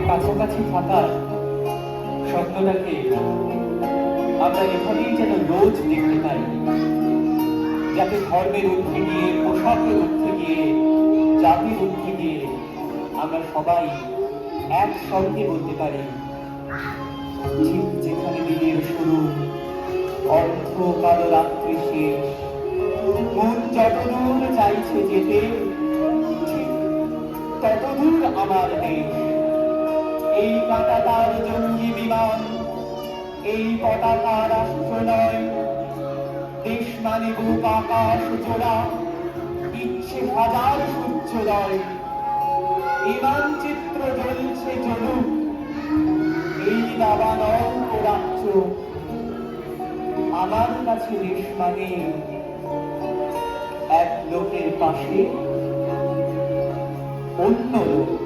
কাছাকাছি থাকার শব্দটাকে আমরা এভাবেই যেন রোজ দেখতে পাই, যাতে ধর্মের ঊর্ধ্বে গিয়ে, পোশাকের ঊর্ধ্বে গিয়ে, জাতির ঊর্ধ্বে গিয়ে আমরা সবাই একসঙ্গে বলতে পারি, ঠিক যেখানে দিনের শুরু, অন্ধকার রাত্রি শেষ, মন যতদূর চাইছে যেতে, ঠিক ততদূর আমার দেশ। এই পতাকার জঙ্গি বিমান, এই পতাকা রাষ্ট্র নয়, দেশ মানে বুক আকাশ জোড়া, ইচ্ছে হাজার সূর্যোদয়। এই মানচিত্র জ্বলছে জ্বলুক, এই দাবানল রাজ্য। আমার কাছে দেশ মানে এক লোকের পাশে অন্য লোক।